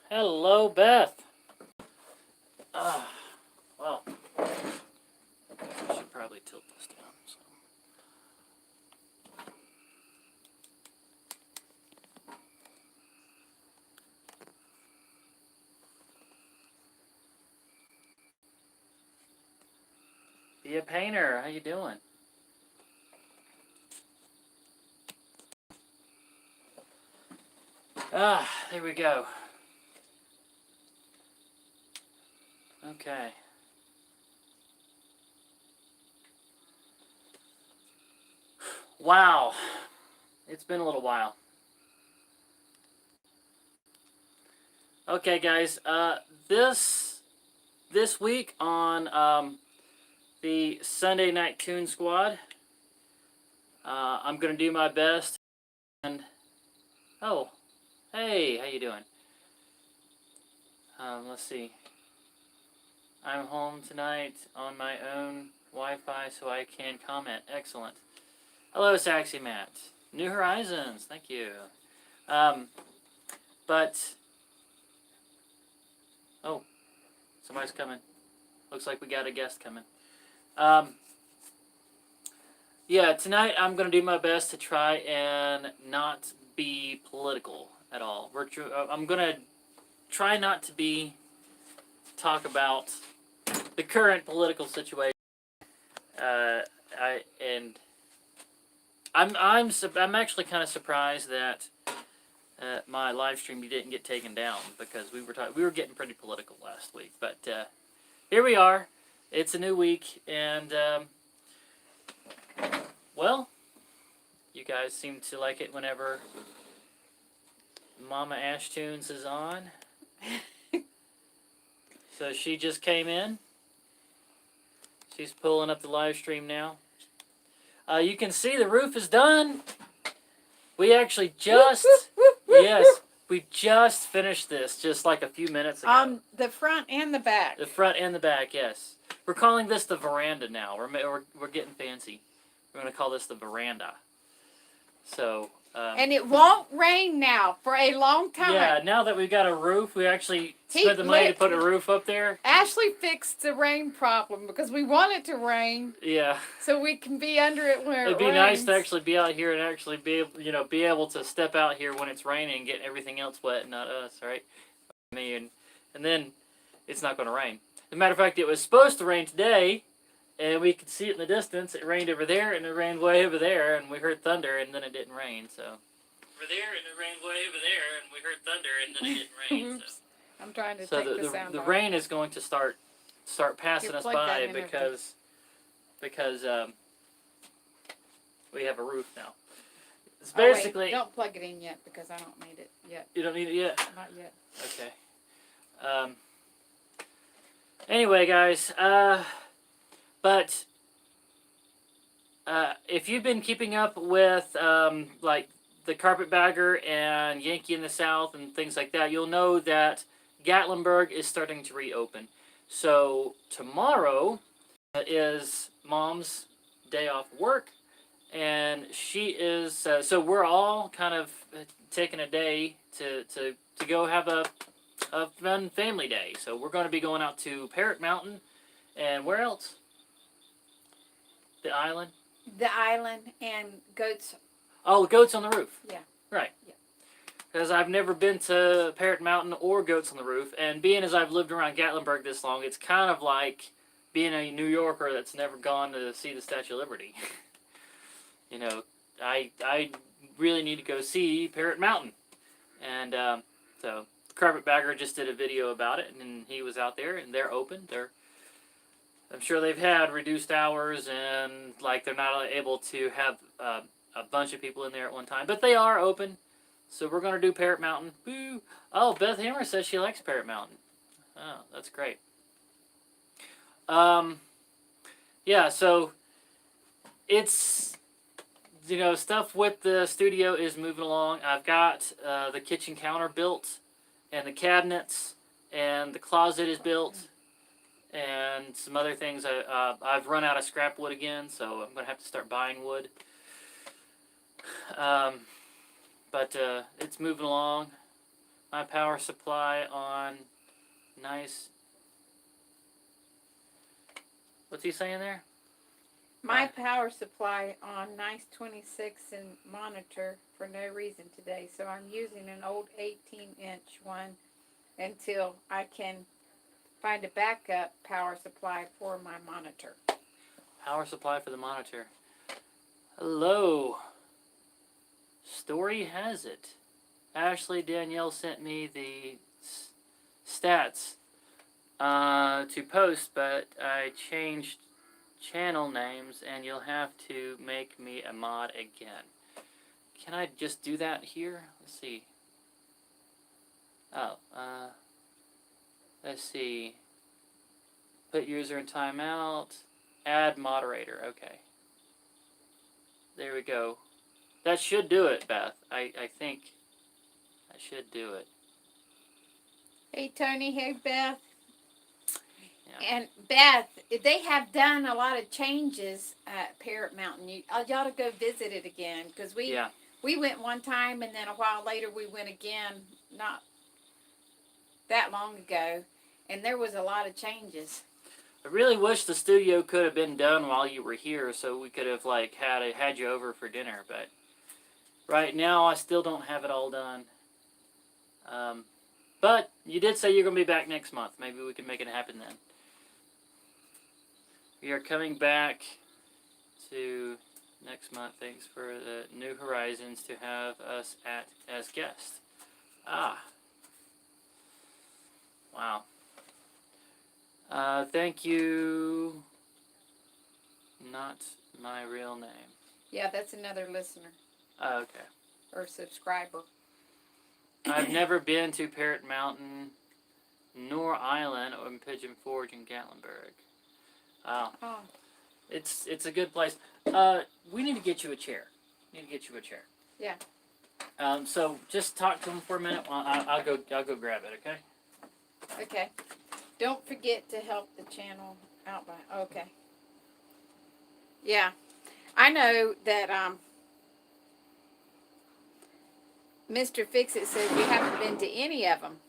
Hello, Beth. Well, I should probably tilt this down. So. Be a painter. How you doing? There we go. Okay. Wow. It's been a little while. Okay, guys. This week on the Sunday Night Toon Squad, I'm gonna do my best. And oh, hey, how you doing? Let's see. I'm home tonight on my own Wi-Fi, so I can comment. Excellent. Hello, Saxy Matt. New Horizons. Thank you. But oh, somebody's coming. Looks like we got a guest coming. Yeah, tonight I'm gonna do my best to try and not be political at all. I'm gonna try not to talk about the current political situation. I'm actually kind of surprised that my live stream didn't get taken down, because we were getting pretty political last week. But here we are. It's a new week, and well, you guys seem to like it whenever Mama Ashtoons is on. So she just came in. She's pulling up the live stream now. You can see the roof is done. We actually just, yes, we just finished this just like a few minutes ago. The front and the back. The front and the back, yes. We're calling this the veranda now. We're getting fancy. We're going to call this the veranda. So. And it won't rain now for a long time. Yeah, now that we've got a roof, we actually spent the money to put a roof up there. Ashley fixed the rain problem because we want it to rain. Yeah. So we can be under it when it rains. It'd be nice to actually be out here and actually be able to step out here when it's raining and get everything else wet and not us, right? I mean, and then it's not going to rain. As a matter of fact, it was supposed to rain today, and we could see it in the distance. It rained over there, and it rained way over there, and we heard thunder, and then it didn't rain. So over there, and it rained way over there, and we heard thunder, and then it didn't rain. Oops. So I'm trying to so take the sound the off. rain is going to start passing us by because we have a roof now. It's basically. Wait, don't plug it in yet because I don't need it yet. You don't need it yet? Not yet. Okay. Anyway, guys, but if you've been keeping up with like the Carpetbagger and Yankee in the South and things like that, you'll know that Gatlinburg is starting to reopen. So tomorrow is Mom's day off work, and she is so we're all kind of taking a day to go have a fun family day. So we're going to be going out to Parrot Mountain, and where else? The island? The island and goats. Oh, Goats on the Roof. Yeah. Right. Yeah. Because I've never been to Parrot Mountain or Goats on the Roof, and being as I've lived around Gatlinburg this long, it's kind of like being a New Yorker that's never gone to see the Statue of Liberty. You know, I really need to go see Parrot Mountain. And so Carpetbagger just did a video about it, and he was out there, and they're open. I'm sure they've had reduced hours, and like they're not able to have a bunch of people in there at one time, but they are open. So we're gonna do Parrot Mountain. Woo! Oh, Beth Hammer says she likes Parrot Mountain. Oh, that's great. Yeah. So it's stuff with the studio is moving along. I've got the kitchen counter built, and the cabinets, and the closet is built, and some other things. I've run out of scrap wood again, so I'm going to have to start buying wood. But it's moving along. My power supply on nice. What's he saying there? My power supply on nice 26 and monitor for no reason today. So I'm using an old 18-inch one until I can find a backup power supply for my monitor. Power supply for the monitor. Hello. Story has it. Ashley Danielle sent me the stats to post, but I changed channel names and you'll have to make me a mod again. Can I just do that here? Let's see. Oh, let's see. Put user in timeout. Add moderator. Okay. There we go. That should do it, Beth. I think that should do it. Hey, Tony. Hey, Beth. Yeah. And Beth, they have done a lot of changes at Parrot Mountain. You ought to go visit it again because we went one time and then a while later we went again, not that long ago, and there was a lot of changes. I really wish the studio could have been done while you were here, so we could have like had you over for dinner. But right now, I still don't have it all done. But you did say you're going to be back next month. Maybe we can make it happen then. We are coming back to next month. Thanks for the New Horizons to have us as guests. Ah. Wow. Thank you. Not my real name. Yeah, that's another listener. Okay. Or subscriber. I've never been to Parrot Mountain, nor Island, or Pigeon Forge in Gatlinburg. Wow. Oh. It's a good place. We need to get you a chair. Yeah. So just talk to him for a minute. I'll go grab it. Okay. Okay. Don't forget to help the channel out by. Okay. Yeah, I know that Mr. Fixit says we haven't been to any of them.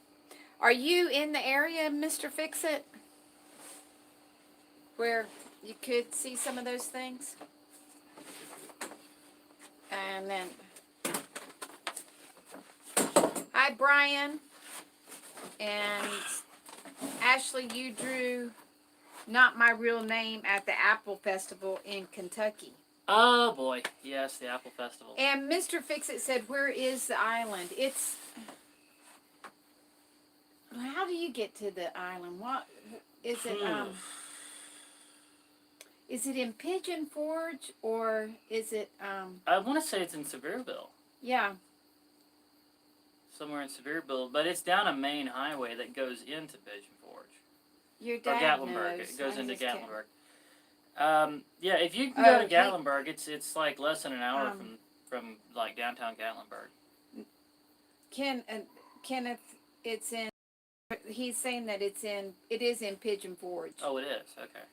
Are you in the area, Mr. Fixit, where you could see some of those things? And then, hi, Brian. And Ashley, you drew Not My Real Name at the Apple Festival in Kentucky. Oh boy, yes, the Apple Festival. And Mr. Fixit said, where is the island? It's, how do you get to the island? What, is it, is it in Pigeon Forge or is it, I want to say it's in Sevierville. Yeah. Somewhere in Sevierville, but it's down a main highway that goes into Pigeon Forge. Your dad or Gatlinburg. knows. It goes I into just Gatlinburg. Yeah, if you can go to Gatlinburg, it's like less than an hour from like downtown Gatlinburg. Kenneth, it's in. He's saying that it is in Pigeon Forge. Oh, it is. Okay.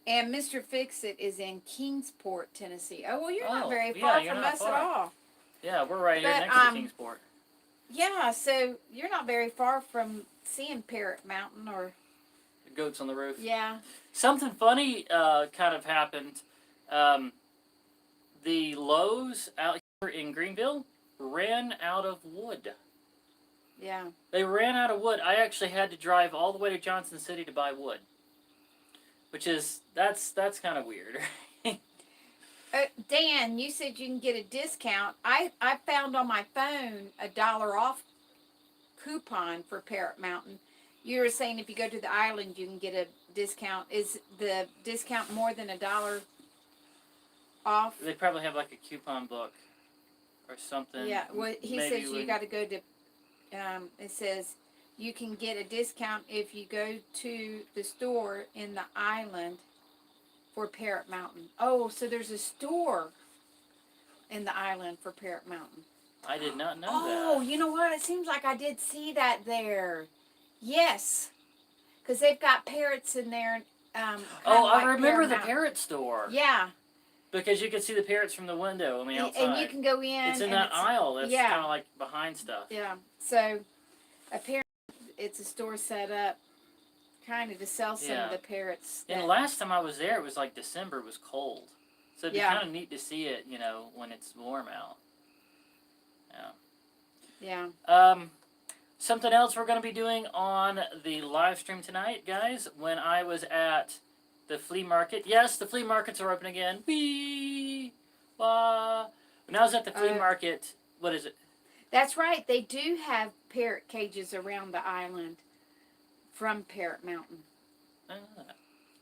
And Mr. Fixit is in Kingsport, Tennessee. Oh well, you're not very yeah, far you're from not us far. at all. Yeah, we're right here But, next to Kingsport. Yeah, so you're not very far from seeing Parrot Mountain or. The goats on the roof. Yeah. Something funny kind of happened. The Lowe's out here in Greenville ran out of wood. Yeah. They ran out of wood. I actually had to drive all the way to Johnson City to buy wood. Which is, that's kind of weird. Dan, you said you can get a discount. I found on my phone $1 off coupon for Parrot Mountain. You were saying if you go to the island, you can get a discount. Is the discount more than $1 off? They probably have like a coupon book or something. Yeah, well, he says you got to go to, it says you can get a discount if you go to the store in the island for Parrot Mountain. Oh, so there's a store in the island for Parrot Mountain. I did not know that. Oh, you know what? It seems like I did see that there. Yes. Because they've got parrots in there. I remember the parrot store. Yeah. Because you can see the parrots from the window on the outside. And you can go in. It's in that aisle that's kind of like behind stuff. Yeah. So, apparently it's a store set up kind of to sell some of the parrots. And the last time I was there, it was like December. It was cold. So it'd be kind of neat to see it, when it's warm out. Yeah. Something else we're going to be doing on the live stream tonight, guys, when I was at the flea market. Yes, the flea markets are open again. Whee! Wah! When I was at the flea market, what is it? That's right. They do have parrot cages around the island from Parrot Mountain.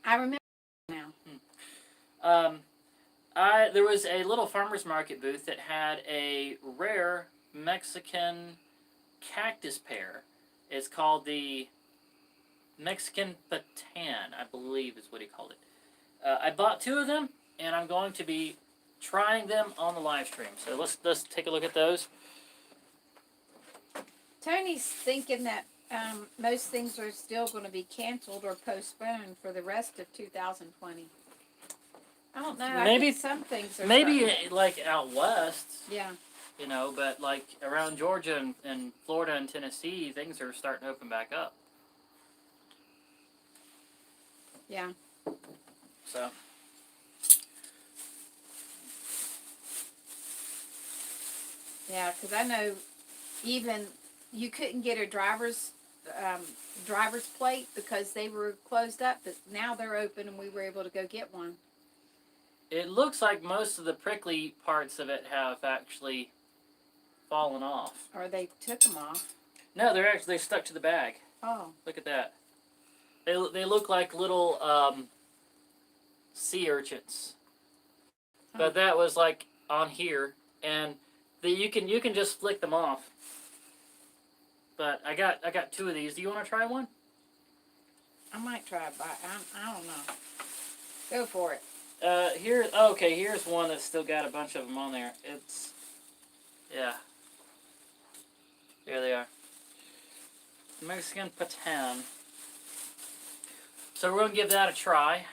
I remember now. There was a little farmer's market booth that had a rare Mexican cactus pear. It's called the Mexican Patan, I believe is what he called it. I bought 2 of them, and I'm going to be trying them on the live stream. So let's take a look at those. Tony's thinking that most things are still going to be canceled or postponed for the rest of 2020. I don't know. Maybe I think some things are. Maybe like out west. Yeah. But like around Georgia and Florida and Tennessee, things are starting to open back up. Yeah. So. Yeah, because I know even you couldn't get a driver's plate because they were closed up, but now they're open and we were able to go get one. It looks like most of the prickly parts of it have actually fallen off. Or they took them off. No, they're stuck to the bag. Oh. Look at that. They look like little sea urchins. Oh. But that was like on here, and you can just flick them off. But I got 2 of these. Do you want to try one? I might try it, but I don't know. Go for it. Here's one that's still got a bunch of them on there. Yeah. There they are. Mexican Patan. So we're going to give that a try.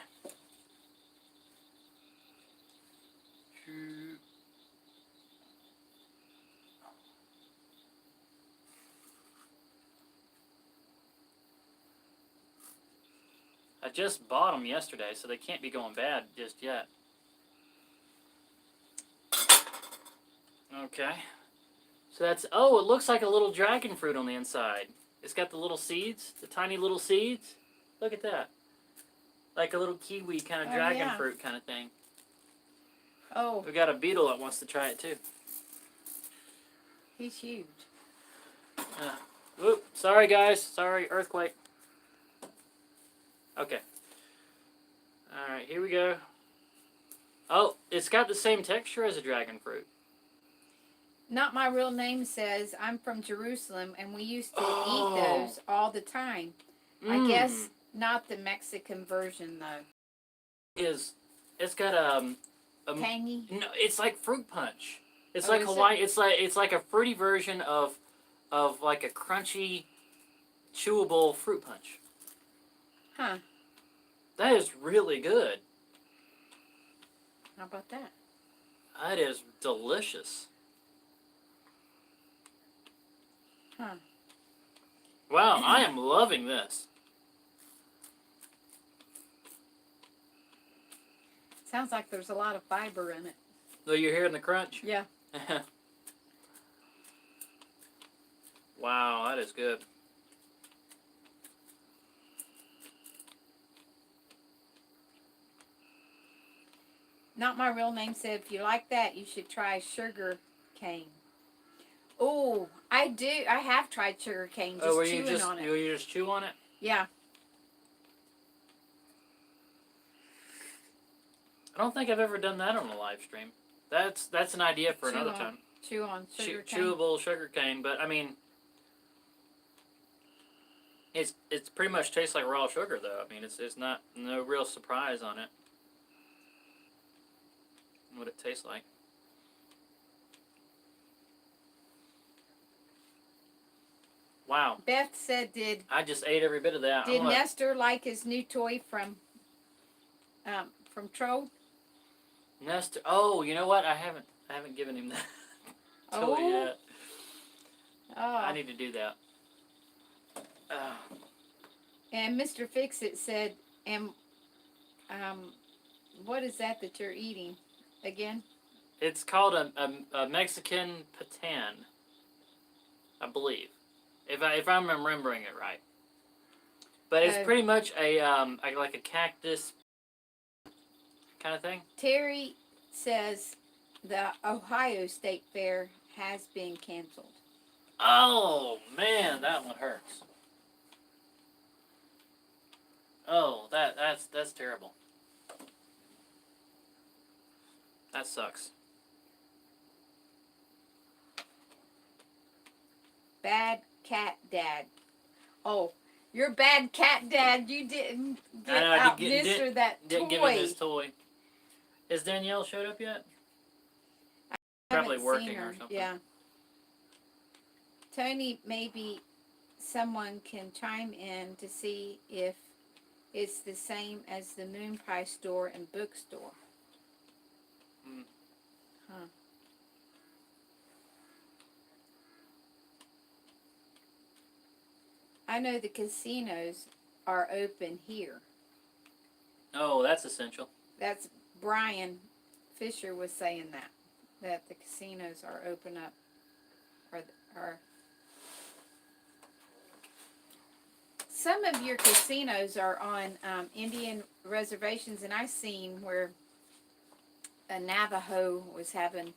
I just bought them yesterday, so they can't be going bad just yet. Okay. So that's, it looks like a little dragon fruit on the inside. It's got the little seeds, the tiny little seeds. Look at that. Like a little kiwi kind of dragon fruit kind of thing. Oh. We got a beetle that wants to try it too. He's huge. Whoop, sorry guys. Sorry, earthquake. Okay. Alright, here we go. Oh, it's got the same texture as a dragon fruit. Not My Real Name says, I'm from Jerusalem, and we used to eat those all the time. I guess not the Mexican version, though. It's got a tangy? No, it's like fruit punch. It's like Hawaii. It's like a fruity version of like a crunchy, chewable fruit punch. Huh. That is really good. How about that? That is delicious. Huh. Wow, I am loving this. Sounds like there's a lot of fiber in it. So you're hearing the crunch? Yeah. Wow, that is good. Not My Real Name said, if you like that, you should try sugar cane. Oh, I do. I have tried sugar cane, just chewing on it. You just chew on it? Yeah. I don't think I've ever done that on a live stream. That's an idea for another time. Chew on sugar cane. Chewable sugar cane, but I mean, it's pretty much tastes like raw sugar though. I mean, it's not no real surprise on it. What it tastes like. Wow. Beth said, I just ate every bit of that. Did Nestor like his new toy from Troll? Nestor. Oh, you know what? I haven't given him that toy yet. Oh. I need to do that. And Mr. Fix-It said, and what is that you're eating again? It's called a Mexican patan, I believe, if I'm remembering it right. But it's pretty much like a cactus kind of thing. Terry says the Ohio State Fair has been canceled. Oh man, that one hurts. Oh, that's terrible. That sucks. Bad cat dad. Oh, you're bad cat dad. You didn't get out Mr. that toy. Didn't give him his toy. Is Danielle showed up yet? Probably working or something. Yeah. Tony, maybe someone can chime in to see if it's the same as the Moon Pie store and bookstore. Huh. I know the casinos are open here. Oh, that's essential. That's Brian Fisher was saying that the casinos are open up, or some of your casinos are on Indian reservations, and I seen where a Navajo was having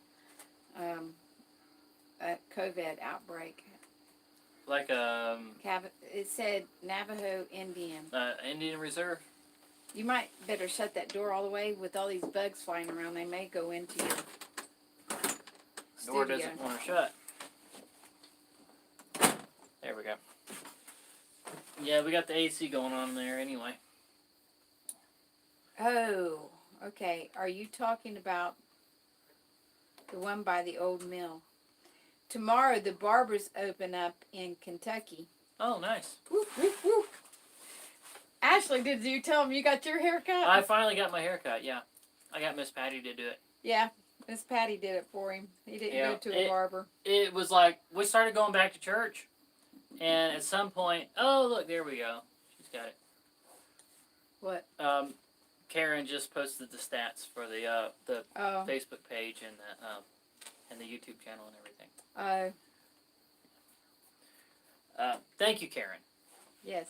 a COVID outbreak. Like it said Navajo Indian. Indian Reserve. You might better shut that door all the way with all these bugs flying around. They may go into your door doesn't want to shut. There we go. Yeah, we got the AC going on there anyway. Oh, okay. Are you talking about the one by the old mill? Tomorrow the barbers open up in Kentucky. Oh, nice. Woo, woo, woo. Ashley, did you tell him you got your haircut? I finally got my haircut, yeah. I got Miss Patty to do it. Yeah, Miss Patty did it for him. He didn't go to a barber. It was like, we started going back to church, and at some point, oh, look, there we go. She's got it. What? Karen just posted the stats for the Facebook page and the YouTube channel and everything. Thank you, Karen. Yes.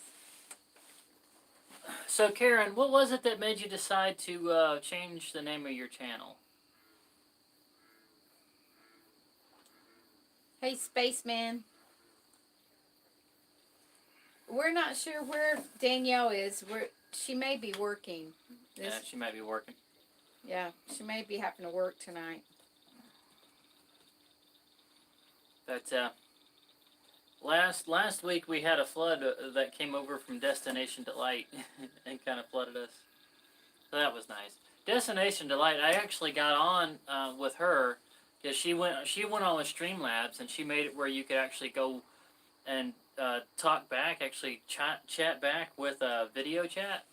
So, Karen, what was it that made you decide to change the name of your channel? Hey, Spaceman. We're not sure where Danielle is. She may be working. Yeah, she might be working. Yeah, she may be having to work tonight. But last week we had a flood that came over from Destination Delight and kind of flooded us. So that was nice. Destination Delight, I actually got on with her because she went on with Streamlabs, and she made it where you could actually go and talk back, actually chat back with a video chat,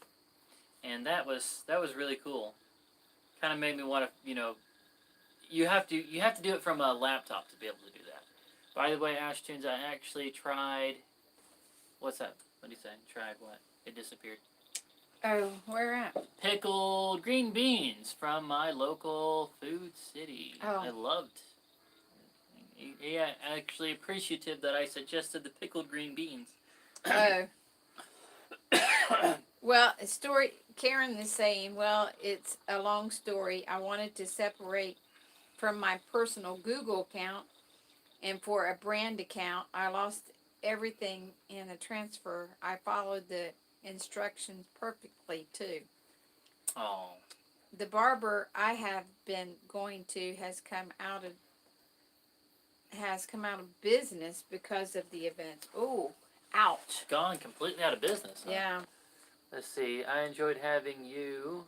and that was really cool. Kind of made me want to, you have to do it from a laptop to be able to do that. By the way, Ashtoons, I actually tried. What's that? What do you say? Tried what? It disappeared. Oh, where at? Pickled green beans from my local food city. Oh. I loved. Yeah, actually appreciative that I suggested the pickled green beans. Oh. Well, a story. Karen is saying, well, it's a long story. I wanted to separate from my personal Google account, and for a brand account, I lost everything in a transfer. I followed the instructions perfectly too. Oh. The barber I have been going to has come out of business because of the event. Ooh, ouch. Gone completely out of business. Huh? Yeah. Let's see. I enjoyed having you.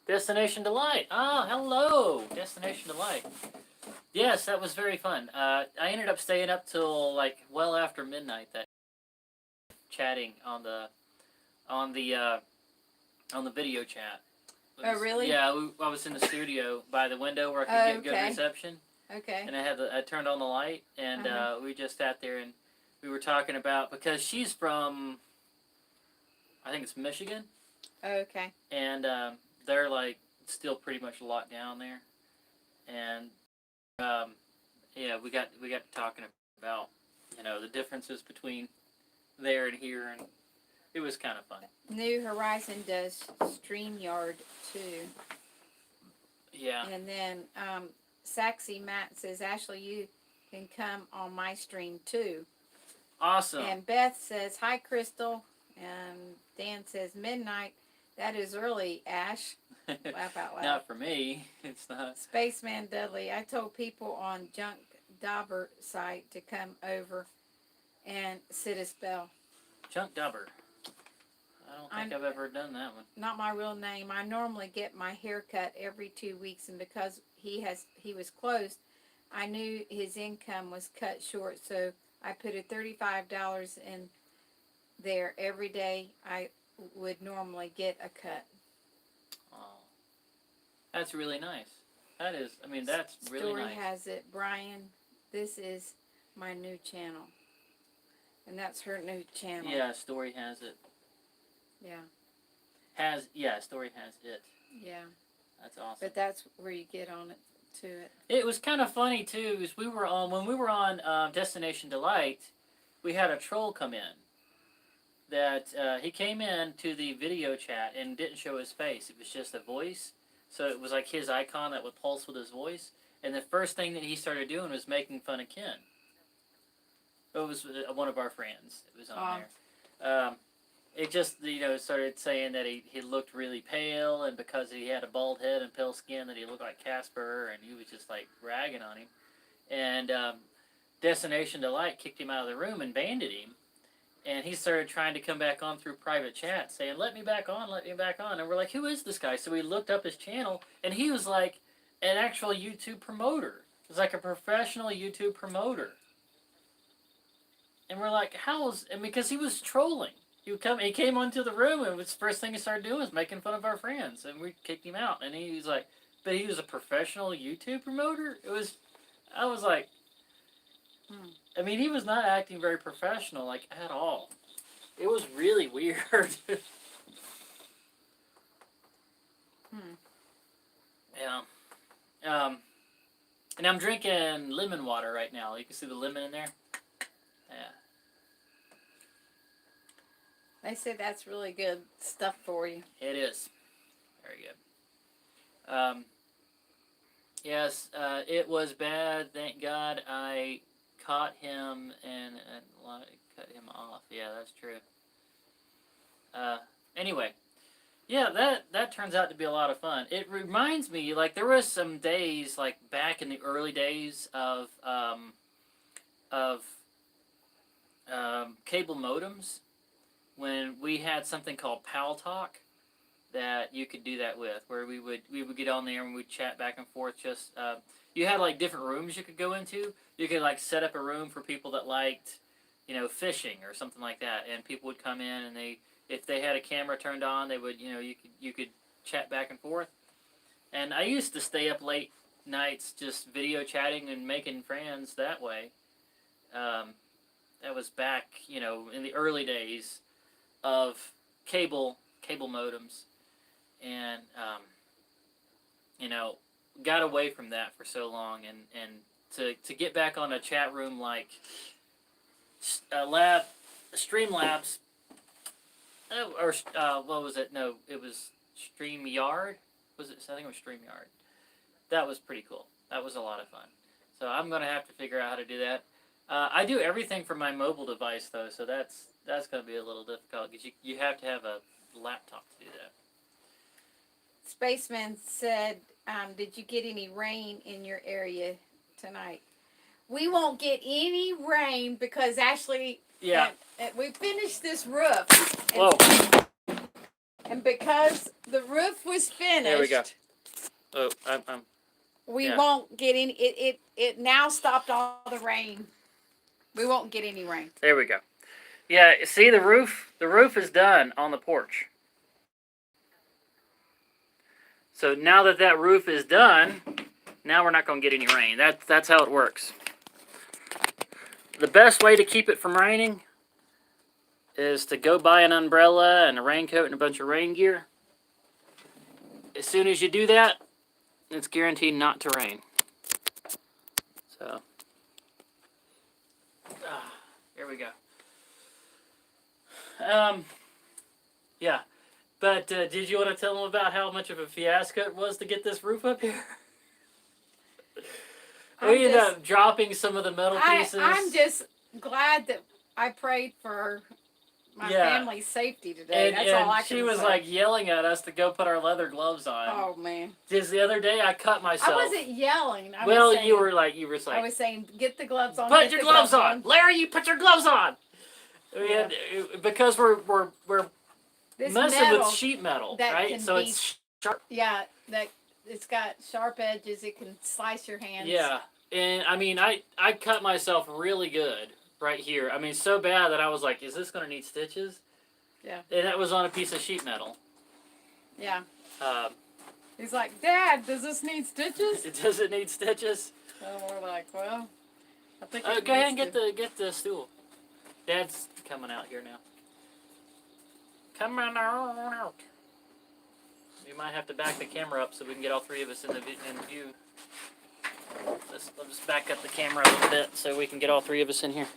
Destination Delight. Ah, hello, Destination Delight. Yes, that was very fun. I ended up staying up till like well after midnight that chatting on the video chat. Oh, really? Yeah, I was in the studio by the window where I could get good reception. Okay. And I turned on the light, and we just sat there and we were talking about, because she's from, I think it's Michigan. Okay. And they're like still pretty much locked down there. And yeah, we got talking about, you know, the differences between there and here, and it was kind of fun. New Horizon does StreamYard too. Yeah. And then Saxy Matt says, Ashley, you can come on my stream too. Awesome. And Beth says, hi, Crystal. And Dan says, midnight. That is early, Ash. Laugh out loud. Not for me. It's not. Spaceman Dudley, I told people on Junk Dauber site to come over and sit a spell. Junk Dauber. I don't think I've ever done that one. Not my real name. I normally get my hair cut every 2 weeks, and because he was closed, I knew his income was cut short, so I put a $35 in there every day I would normally get a cut. Oh, that's really nice. That is, I mean, that's really Story nice. has it, Brian, this is my new channel. And that's her new channel. Yeah, Story has it. Yeah. Story has it. Yeah. That's awesome. But that's where you get on it, to it. It was kind of funny, too, because when we were on Destination Delight, we had a troll come in. That he came in to the video chat and didn't show his face. It was just a voice. So it was like his icon that would pulse with his voice. And the first thing that he started doing was making fun of Ken. It was one of our friends. It was on there. It just, you know, started saying that he looked really pale, and because he had a bald head and pale skin, that he looked like Casper, and he was just like ragging on him. And Destination Delight kicked him out of the room and banded him. And he started trying to come back on through private chat, saying, let me back on, let me back on. And we're like, who is this guy? So we looked up his channel, and he was like an actual YouTube promoter. He was like a professional YouTube promoter. And we're like, and because he was trolling. He came onto the room, and the first thing he started doing was making fun of our friends. And we kicked him out. And he was like, but he was a professional YouTube promoter? I was like, I mean, he was not acting very professional, like, at all. It was really weird. Yeah. And I'm drinking lemon water right now. You can see the lemon in there? Yeah. They said that's really good stuff for you. It is. Very good. Yes, it was bad. Thank God I caught him and cut him off. Yeah, that's true. Anyway, yeah, that turns out to be a lot of fun. It reminds me, like, there was some days, like, back in the early days of cable modems, when we had something called Pal Talk that you could do that with, where we would get on there and we'd chat back and forth. Just you had like different rooms you could go into. You could like set up a room for people that liked, you know, fishing or something like that, and people would come in, and if they had a camera turned on, they would, you know, you could chat back and forth. And I used to stay up late nights just video chatting and making friends that way. That was back, you know, in the early days of cable modems, and you know, got away from that for so long, and to get back on a chat room like Streamlabs, or what was it? No, it was StreamYard. Was it? I think it was StreamYard. That was pretty cool. That was a lot of fun. So I'm gonna have to figure out how to do that. I do everything from my mobile device though, so that's going to be a little difficult because you have to have a laptop to do that. Spaceman said, did you get any rain in your area tonight? We won't get any rain because Ashley, we finished this roof. And because the roof was finished. There we go. Oh, we won't get any. It now stopped all the rain. We won't get any rain. There we go. Yeah, see the roof is done on the porch. So now that roof is done, now we're not going to get any rain. That's how it works. the best way to keep it from raining is to go buy an umbrella and a raincoat and a bunch of rain gear. As soon as you do that, it's guaranteed not to rain. So, here we go. Yeah. But did you want to tell them about how much of a fiasco it was to get this roof up here? We ended up dropping some of the metal pieces. I'm just glad that I prayed for my family's safety today. That's all I can say. She was like yelling at us to go put our leather gloves on. Oh man! Just the other day, I cut myself. I wasn't yelling. You were saying. I was saying, get the gloves on. Put your gloves on, Larry. You put your gloves on. Yeah. Because we're this messing with sheet metal, right? So it's sharp. Yeah, that it's got sharp edges. It can slice your hands. Yeah, and I mean, I cut myself really good right here. I mean, so bad that I was like, "Is this gonna need stitches?" Yeah. And that was on a piece of sheet metal. Yeah. He's like, "Dad, does this need stitches?" Does it need stitches? And we're like, "Well, I think." Go ahead and get the stool. Dad's coming out here now. Come on out. We might have to back the camera up so we can get all three of us in view. Let's just back up the camera a little bit so we can get all three of us in here.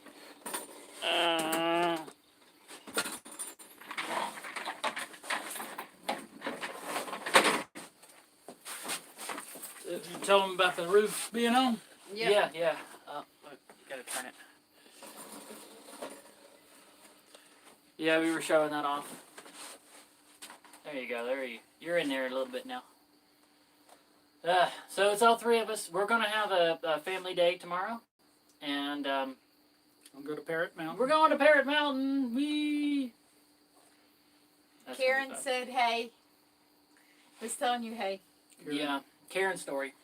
You tell them about the roof being on? Yeah. Yeah. Gotta turn it. Yeah, we were showing that off. There you go. You're in there a little bit now. So it's all three of us. We're gonna have a family day tomorrow, and I'll go to Parrot Mountain. we're going to Parrot Mountain. Karen said, "Hey." Was telling you, "Hey." Yeah, Karen's story.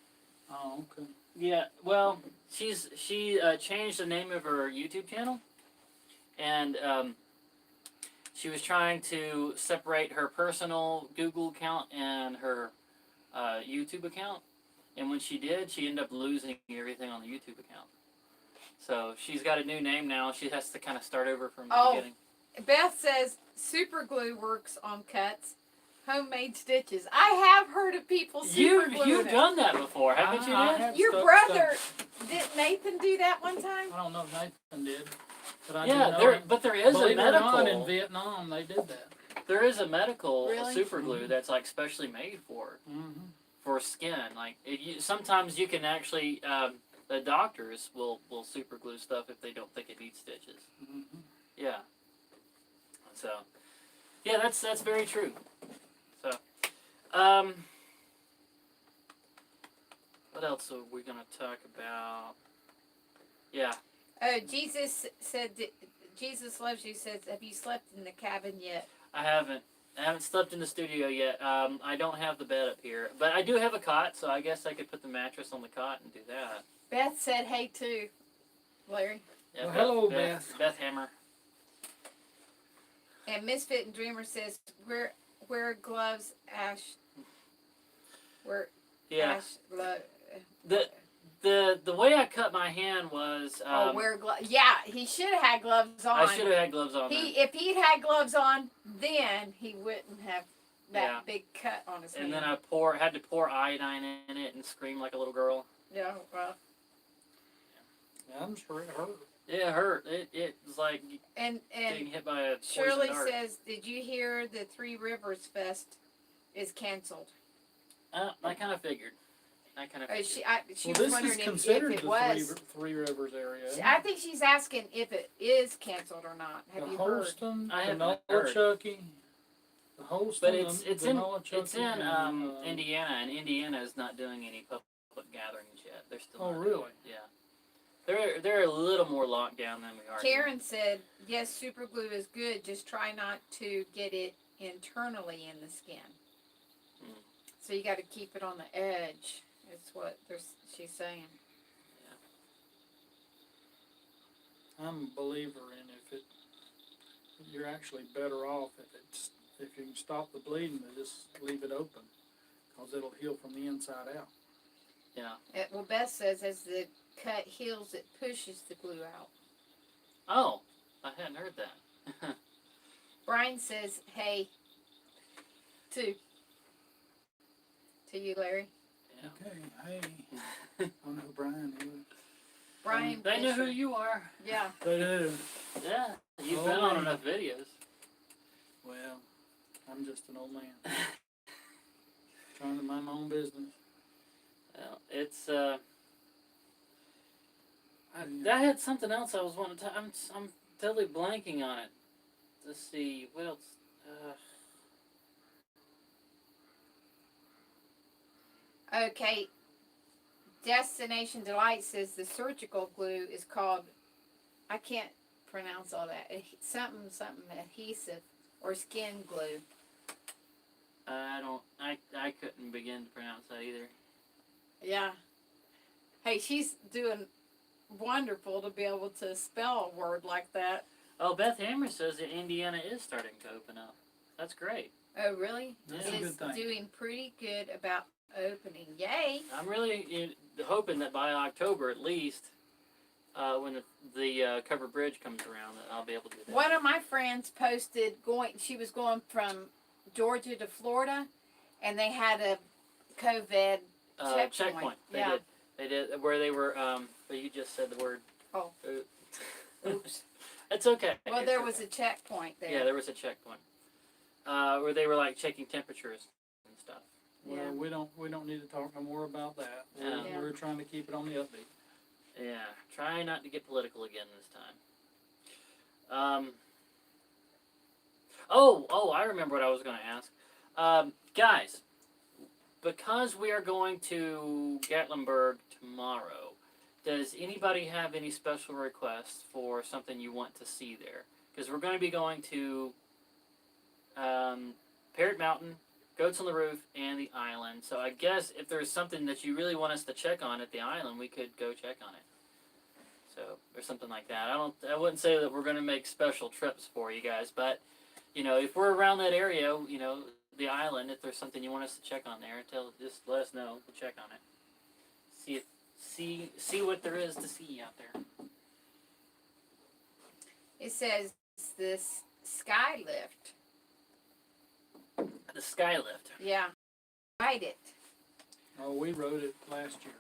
Oh, okay. Yeah, well, she changed the name of her YouTube channel, and she was trying to separate her personal Google account and her YouTube account, and when she did, she ended up losing everything on the YouTube account. So she's got a new name now. She has to kind of start over from the beginning. Beth says super glue works on cuts. Homemade stitches. I have heard of people super gluing You've done that before, haven't you, Dad? Your brother, did Nathan do that one time? I don't know if Nathan did. But I there is a medical. In Vietnam, they did that. There is a medical Really? super glue that's like specially made for skin. Like sometimes you can actually the doctors will super glue stuff if they don't think it needs stitches. Yeah. So yeah, that's very true. So what else are we gonna talk about? Yeah. Jesus said, Jesus loves you says, have you slept in the cabin yet? I haven't slept in the studio yet. I don't have the bed up here, but I do have a cot, so I guess I could put the mattress on the cot and do that. Beth said, "Hey too, Larry." Yeah, well, hello, Beth. Beth Hammer. And Misfit and Dreamer says, "Wear gloves, Ash." Yeah. Ash. The way I cut my hand was. Wear gloves. Yeah, he should have had gloves on. I should have had gloves on. If he'd had gloves on, then he wouldn't have that big cut on his hand. And then I had to pour iodine in it and scream like a little girl. Yeah, well. Yeah, I'm sure it hurt. Yeah, it hurt. It was like getting hit by a Shirley poison dart. says, "Did you hear the Three Rivers Fest is canceled?" I kind of figured. She was wondering if it was. Three Rivers area. I think she's asking if it is canceled or not. Have you heard? Holston, I haven't heard. The Holston, but it's in Indiana, and Indiana is not doing any public gatherings yet. They're still. Oh, not really? Yeah. They're a little more locked down than we are. Karen said, "Yes, super glue is good. Just try not to get it internally in the skin. So you got to keep it on the edge." It's what she's saying. Yeah. I'm a believer in you're actually better off if you can stop the bleeding, to just leave it open, because it'll heal from the inside out. Yeah. Well, Beth says as the cut heals, it pushes the glue out. Oh, I hadn't heard that. Brian says, "Hey," to you, Larry. Yeah. Okay, hey, I don't know who Brian is. Brian. They know who Fisher. you are. Yeah. They do. Yeah, you've Oh, been on yeah. enough videos. Well, I'm just an old man. Trying to mind my own business. Well, it's I had something else I was wanting to. I'm totally blanking on it. Let's see what else. Okay. Destination Delight says the surgical glue is called. I can't pronounce all that. Something adhesive or skin glue. I couldn't begin to pronounce that either. Yeah. Hey, she's doing wonderful to be able to spell a word like that. Oh, Beth Hammer says that Indiana is starting to open up. That's great. Oh, really? That's Yeah. a good It's thing. doing pretty good about opening. Yay! I'm really hoping that by October at least, when the covered bridge comes around, that I'll be able to do that. One of my friends posted she was going from Georgia to Florida, and they had a COVID checkpoint. They Yeah. did. They did where they were. But you just said the word. Oh. Oops. It's okay. Well, It's there okay. was a checkpoint there. Yeah, there was a checkpoint. Where they were like checking temperatures and stuff. Well, Yeah. we don't need to talk no more about that. Yeah. We're trying to keep it on the upbeat. Yeah, try not to get political again this time. Oh, I remember what I was going to ask. Guys, because we are going to Gatlinburg tomorrow, does anybody have any special requests for something you want to see there? Because we're going to be going to Parrot Mountain, Goats on the Roof, and the island. So I guess if there's something that you really want us to check on at the island, we could go check on it. So, or something like that. I wouldn't say that we're going to make special trips for you guys, but, if we're around that area, the island, if there's something you want us to check on there, just let us know. We'll check on it. See what there is to see out there. It says this sky lift. The sky lift. Yeah. Ride it. Oh, we rode it last year.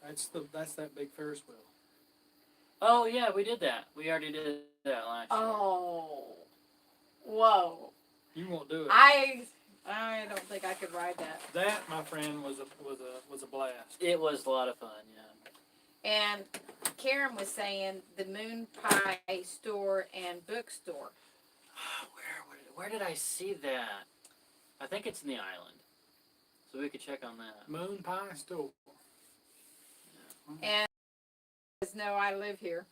That's that big Ferris wheel. Oh yeah, we did that. We already did that last year. Oh. Whoa. You won't do it. I don't think I could ride that. That, my friend, was a blast. It was a lot of fun, yeah. And Karen was saying the Moon Pie store and bookstore. Where did I see that? I think it's in the island, so we could check on that. Moon Pie Store. And no, I live here.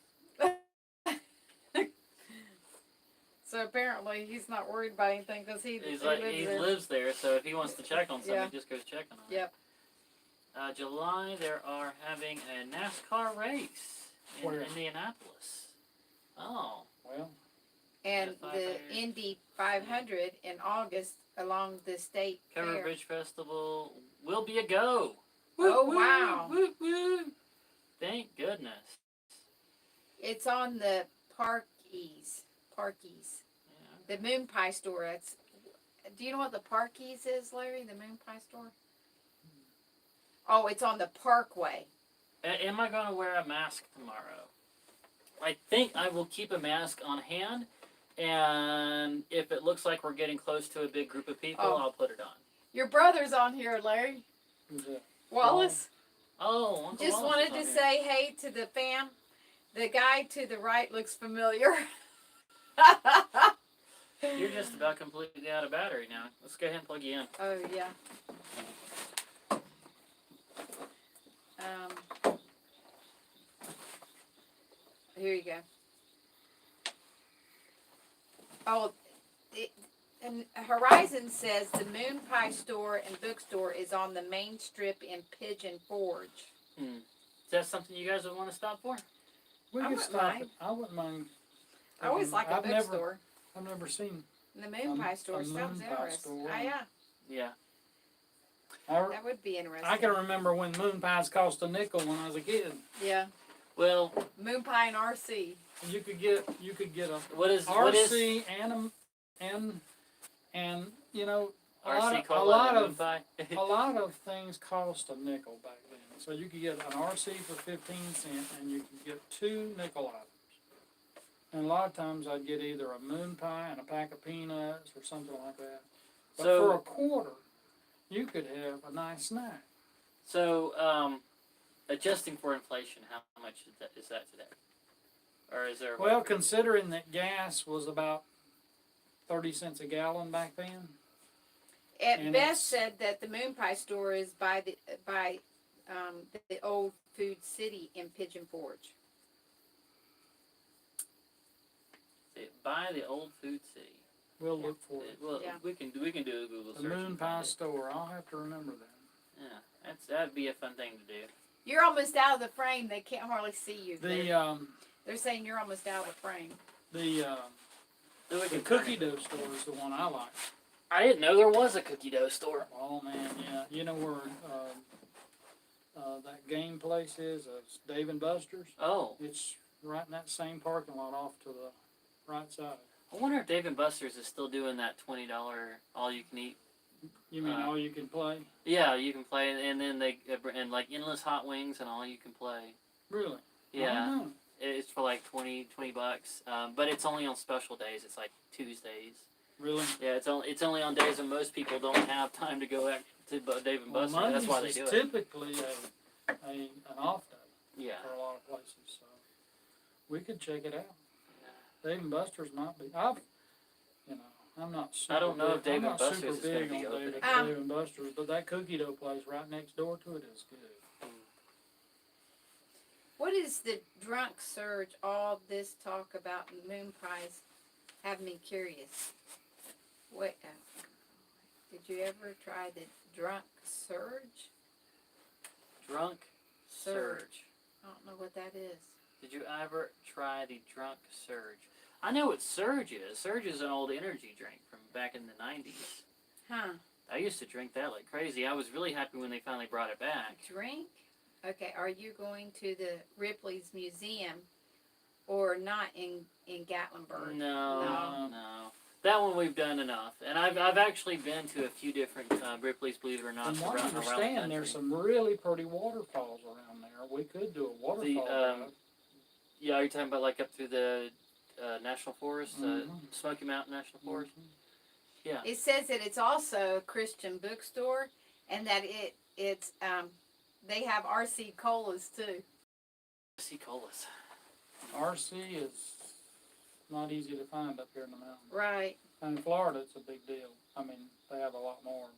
So apparently he's not worried about anything because he lives there. So if he wants to check on something, Yeah. he just goes checking on it. Yep. July, they are having a NASCAR race in Where? Indianapolis. Oh. Well, And Yeah, the 500. Indy 500 in August along the state Cover fair. Bridge Festival will be a go. Oh, wow. Woo, woo. Thank goodness. It's on the Parkies. Yeah. The Moon Pie store. Do you know what the Parkies is, Larry? The Moon Pie store? Oh, it's on the Parkway. Am I going to wear a mask tomorrow? I think I will keep a mask on hand, and if it looks like we're getting close to a big group of people, Oh. I'll put it on. Your brother's on here, Larry. who's that? Wallace. Oh, Uncle Just Wallace is wanted on to here. say hey to the fam. The guy to the right looks familiar. You're just about completely out of battery now. Let's go ahead and plug you in. Oh, yeah. Here you go. Oh, and Horizon says the Moon Pie store and bookstore is on the main strip in Pigeon Forge. Is that something you guys would want to stop for? We I could wouldn't stop mind. it. I wouldn't mind. I always like a I've never- bookstore. I've never seen. The Moon Pie store a sounds Moon Pie interesting. store. Oh, yeah, Yeah. I that would be interesting. can remember when moon pies cost a nickel when I was a kid. Yeah. Well, Moon pie and RC. You could get a what is RC and you know a RC lot, cola and moon of pie? a lot of things cost a nickel back then. So you could get an RC for 15 cents, and you could get 2 nickel items. And a lot of times I'd get either a moon pie and a pack of peanuts or something like that. But So- for a quarter, you could have a nice snack. So, adjusting for inflation, how much is that today? Or is there? Well, considering that gas was about 30 cents a gallon back then, At And Beth it's- said that the Moon Pie store is by the old Food City in Pigeon Forge. Buy the old Food City. we'll look for it. Well, Yeah. we can do a Google The search. Moon and Pie find it. store. I'll have to remember that. Yeah, that'd be a fun thing to do. You're almost out of the frame. They can't hardly see you. The They're saying you're almost out of the frame. the So we the can cookie dough store is the one I like. I didn't know there was a cookie dough store. Oh man, yeah. You know where that game place is? It's Dave and Buster's. Oh, It's right in that same parking lot off to the right side. I wonder if Dave and Buster's is still doing that $20 all you can eat. You mean all you can play? Yeah, you can play, and then they and like endless hot wings and all you can play. Really? I Yeah, don't know. it's for like $20 bucks. But it's only on special days. It's like Tuesdays. Really? Yeah, it's only on days when most people don't have time to go back to Dave and Well, Buster's. That's why they Mondays do is it. typically an off day Yeah. for a lot of places, so we could check it out. Yeah. Dave and Buster's might be. I'm not. Super I don't know big, if Dave I'm and not Buster's super is gonna big be on open. Dave and Buster's, but that cookie dough place right next door to it is good. What is the drunk surge? All this talk about moon pies have me curious. What? Did you ever try the drunk surge? Drunk surge. I don't know what that is. Did you ever try the drunk surge? I know what surge is. Surge is an old energy drink from back in the 90s. Huh? I used to drink that like crazy. I was really happy when they finally brought it back. Drink? Okay. Are you going to the Ripley's Museum, or not in Gatlinburg? No. That one we've done enough. And I've actually been to a few different Ripley's, believe it or not, From what I around the understand, country. there's some really pretty waterfalls around there. We could do a waterfall drive. Yeah, are you talking about like up through the National Forest, Mhm. Smoky Mountain National Forest? Yeah. It says that it's also a Christian bookstore, and that it's they have RC colas too. Sea colas. RC is not easy to find up here in the mountains. Right. And in Florida, it's a big deal. I mean, they have a lot more.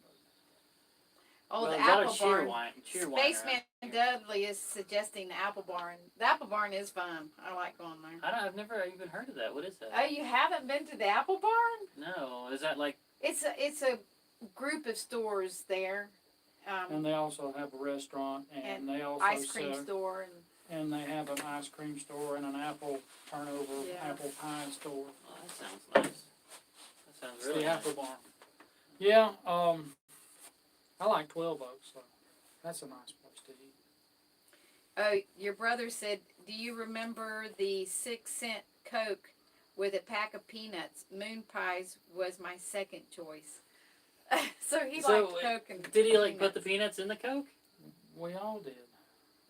Oh, well, the a lot Apple of Barn. Cheerwine Spaceman Dudley is suggesting the Apple Barn. The Apple Barn is fun. I like going there. I've never even heard of that. What is that? Oh, you haven't been to the Apple Barn? No. Is that like? It's a group of stores there. And they also have a restaurant, and they also Ice cream sell, store and they have an ice cream store and an apple turnover Yeah. apple pie store. Oh, that sounds nice. That sounds It's really the nice. Apple Barn. Yeah, I like 12 Oaks, so that's a nice place to eat. Oh, your brother said, do you remember the 6-cent Coke with a pack of peanuts? Moon pies was my second choice. So he liked Coke and Did he like put peanuts. the peanuts in the Coke? We all did.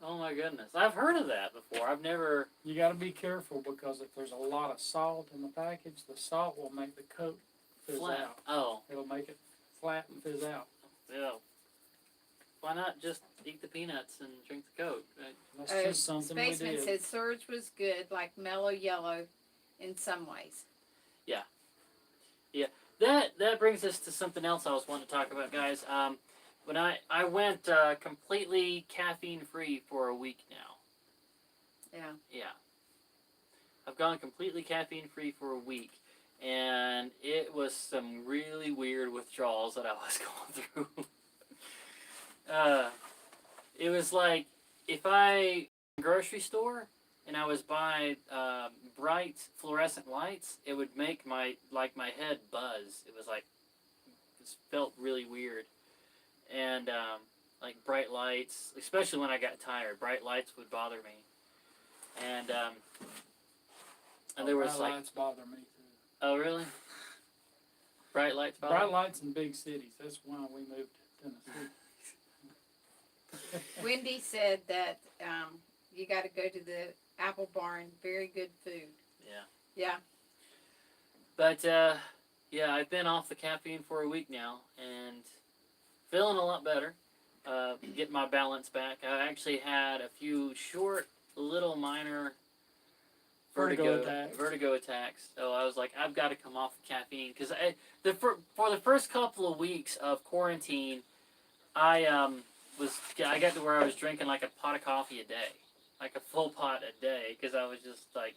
Oh my goodness, I've heard of that before. I've never. You got to be careful because if there's a lot of salt in the package, the salt will make the Coke fizz Flat. out. Oh, It'll make it flat and fizz out. yeah. Why not just eat the peanuts and drink the Coke? That's just something we Spaceman did. said Surge was good, like mellow yellow in some ways. That brings us to something else I was wanting to talk about, guys. When I went completely caffeine free for a week now. Yeah. Yeah. I've gone completely caffeine free for a week, and it was some really weird withdrawals that I was going through. It was like if I grocery store and I was buying bright fluorescent lights, it would make my head buzz. It was like it felt really weird, and like bright lights, especially when I got tired, bright lights would bother me. and there was bright like, lights bother me too. oh really? Bright lights. Bother? Bright lights in big cities. That's why we moved to Tennessee. Wendy said that you got to go to the Apple Barn. Very good food. Yeah. Yeah. But yeah, I've been off the caffeine for a week now and feeling a lot better. Getting my balance back. I actually had a few short, little minor vertigo attacks. So I was like, I've got to come off the caffeine because for the first couple of weeks of quarantine, I got to where I was drinking like a pot of coffee a day, like a full pot a day, because I was just like.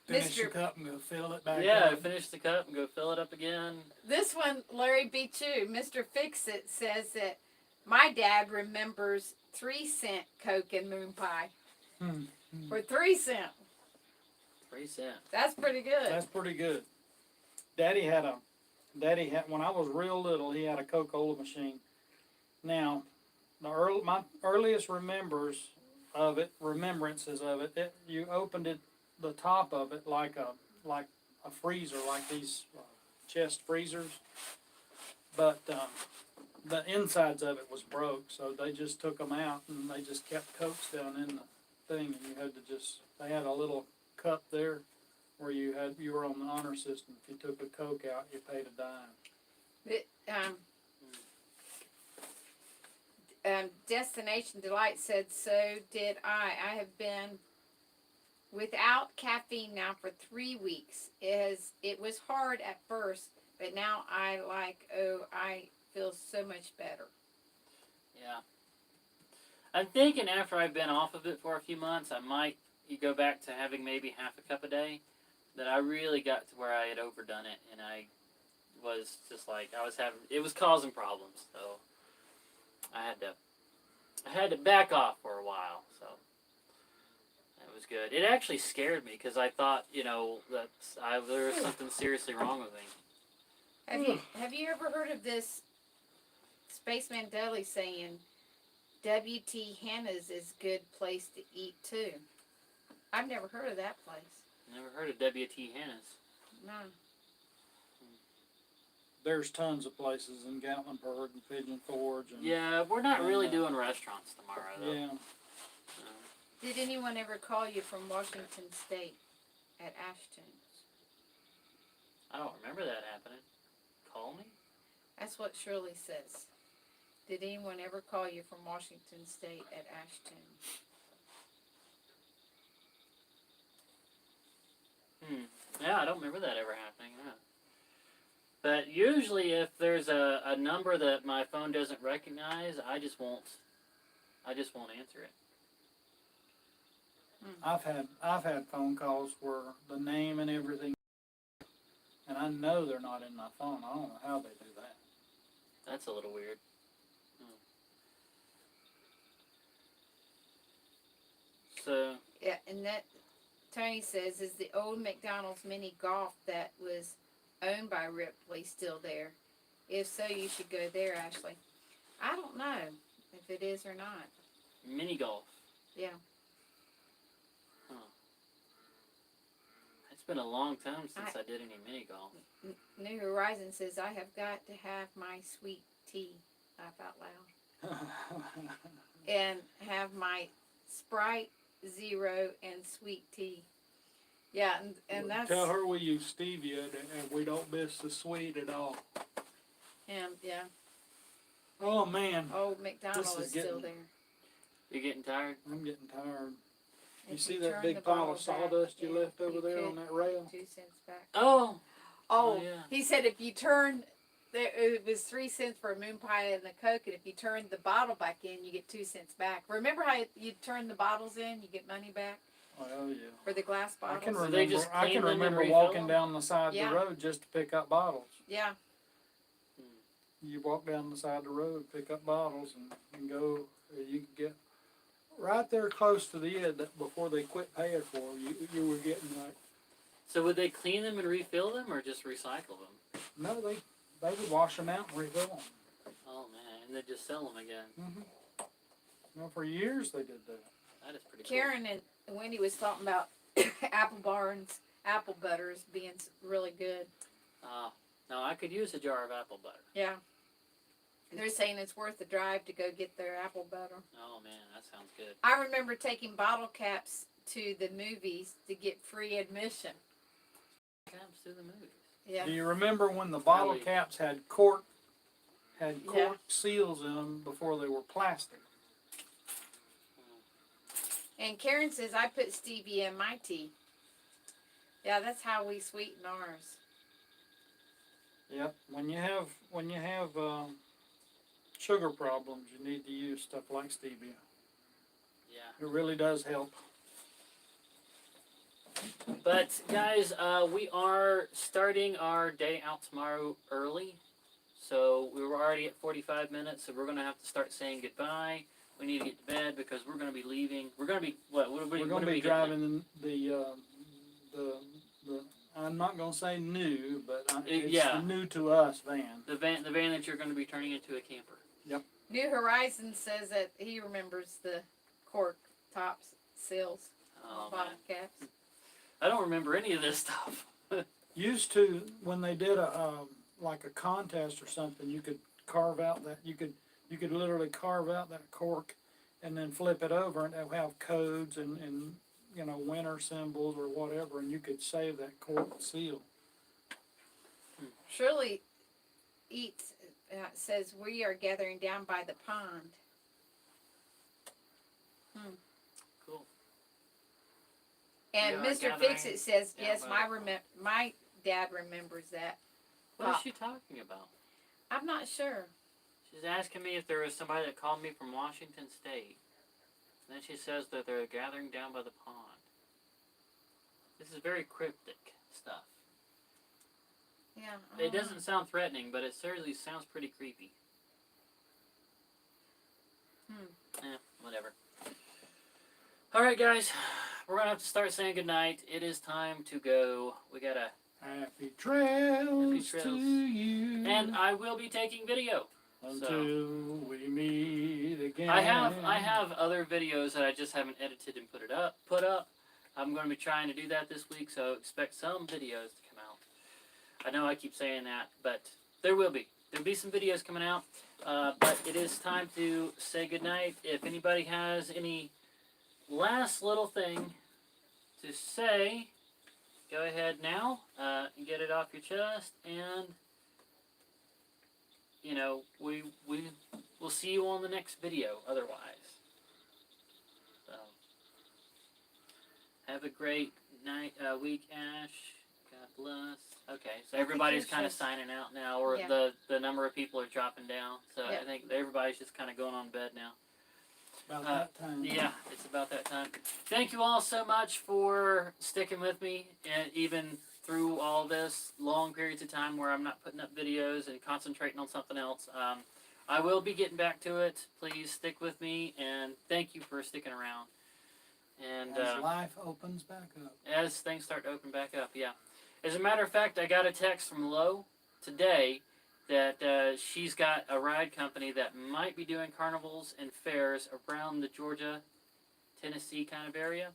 Finish the cup and go fill it back up. Yeah, finish the cup and go fill it up again. This one, Larry beat you. Mr. Fix-It says that my dad remembers 3-cent Coke and moon pie. For 3 cents. 3 cents. That's pretty good. That's pretty good. Daddy had when I was real little, he had a Coca-Cola machine. Now, my earliest remembrances of it, you opened it, the top of it, like a freezer, like these chest freezers. But the insides of it was broke, so they just took them out and they just kept Cokes down in the thing, and you had to they had a little cup there where you were on the honor system. If you took a Coke out, you paid a dime. Destination Delight said, so did I. I have been without caffeine now for 3 weeks. It was hard at first, but now I feel so much better. Yeah. I'm thinking after I've been off of it for a few months, I might go back to having maybe half a cup a day. That I really got to where I had overdone it, and I was just like, it was causing problems, so I had to back off for a while, so that was good. It actually scared me, because I thought, that there was something seriously wrong with me. Have you ever heard of this Spaceman Deli saying, W.T. Hannah's is a good place to eat too? I've never heard of that place. Never heard of W.T. Hannah's. No. There's tons of places in Gatlinburg and Pigeon Forge. Yeah, we're not really doing restaurants tomorrow, though. Yeah. Did anyone ever call you from Washington State at Ashtoons? I don't remember that happening. Call me? That's what Shirley says. Did anyone ever call you from Washington State at Ashtoons? Yeah, I don't remember that ever happening. Yeah. But usually, if there's a number that my phone doesn't recognize, I just won't answer it. I've had phone calls where the name and everything, and I know they're not in my phone. I don't know how they do that. That's a little weird. So. Yeah, and that Tony says, is the old McDonald's mini golf that was owned by Ripley still there? If so, you should go there, Ashley. I don't know if it is or not. Mini golf. Yeah. Huh. It's been a long time since I did any mini golf. New Horizon says, I have got to have my sweet tea, laugh out loud, and have my Sprite Zero and sweet tea. Yeah, and that's... Tell her we use stevia and we don't miss the sweet at all. And, yeah. Oh, man. Old McDonald's is still there. You getting tired? I'm getting tired. You If see you that turn big the pile bottle of sawdust back, you left over there could on that rail? 2 cents back. Oh, Oh, yeah. He said if you turn, it was 3 cents for a moon pie and a Coke, and if you turn the bottle back in, you get 2 cents back. Remember how you turn the bottles in, you get money back Oh, yeah. for the glass bottles? I can So they just remember, clean them and remember refill walking them? down the side of Yeah. the road just to pick up bottles. Yeah. You walk down the side of the road, pick up bottles, and go. You can get right there close to the end before they quit paying for them. You were getting like. So would they clean them and refill them, or just recycle them? No, they would wash them out and refill them. Oh man, and they just sell them again. Mm-hmm. Well, for years they did that. That is pretty Karen Wendy was talking about apple barns, apple butters being really good. No, I could use a jar of apple butter. Yeah. They're saying it's worth the drive to go get their apple butter. Oh man, that sounds good. I remember taking bottle caps to the movies to get free admission. Caps to the movies. Yeah. Do you remember when the bottle Really? caps had cork Yeah. seals in them before they were plastic? And Karen says I put stevia in my tea. Yeah, that's how we sweeten ours. Yep. When you have sugar problems, you need to use stuff like stevia. Yeah. It really does help. But guys, we are starting our day out tomorrow early. So we were already at 45 minutes, so we're going to have to start saying goodbye. We need to get to bed because we're going to be leaving. We're going to be, what are we We're going to be getting driving the I'm not going to say new, but it's yeah. the new to us van. The van that you're going to be turning into a camper. New Horizons says that he remembers the cork tops seals Oh, on bottle man. caps. I don't remember any of this stuff. Used to, when they did like a contest or something, you could carve out that you could literally carve out that cork and then flip it over, and it would have codes and you know, winner symbols or whatever, and you could save that cork seal. Shirley Eats says we are gathering down by the pond. Cool. And We are Mr. gathering Fix-It says, down yes, by my dad remembers that. What is she talking about? I'm not sure. She's asking me if there was somebody that called me from Washington State. And then she says that they're gathering down by the pond. This is very cryptic stuff. Yeah. It doesn't sound threatening, but it certainly sounds pretty creepy. Whatever. Alright guys, we're going to have to start saying goodnight. It is time to go. We got to... Happy trails trails. to you. And I will be taking video. Until we meet again. I have other videos that I just haven't edited and put up. I'm going to be trying to do that this week, so expect some videos to come out. I know I keep saying that, but there will be. There'll be some videos coming out. But it is time to say goodnight. If anybody has any last little thing to say, go ahead now and get it off your chest, and you know, we'll see you on the next video otherwise. So, have a great night, week, Ash. God bless. Okay, so everybody's kind of signing out now, or Yeah. the number of people are dropping down. So Yeah. I think everybody's just kind of going on bed now. About that time. Yeah, it's about that time. Thank you all so much for sticking with me, and even through all this long periods of time where I'm not putting up videos and concentrating on something else. I will be getting back to it. Please stick with me, and thank you for sticking around. And As life opens back up. as things start to open back up, yeah. As a matter of fact, I got a text from Lo today that she's got a ride company that might be doing carnivals and fairs around the Georgia, Tennessee kind of area.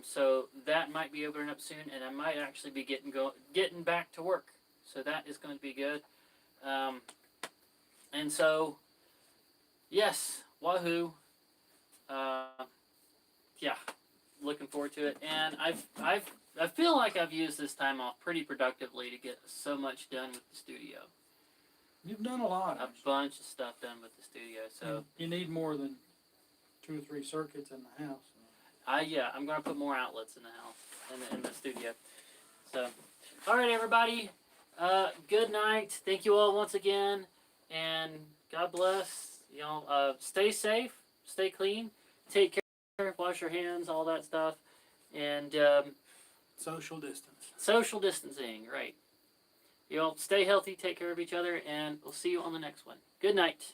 So that might be opening up soon, and I might actually be getting back to work. So that is going to be good. And so, yes, wahoo. Yeah, looking forward to it. And I feel like I've used this time off pretty productively to get so much done with the studio. You've done a lot. A bunch of stuff done with the studio. So you need more than 2 or 3 circuits in the house. I'm gonna put more outlets in the house, in the studio. So, all right, everybody. Good night. Thank you all once again, and God bless. Y'all, stay safe, stay clean, take care, wash your hands, all that stuff, and Social distance. social distancing. Right. Y'all stay healthy, take care of each other, and we'll see you on the next one. Good night.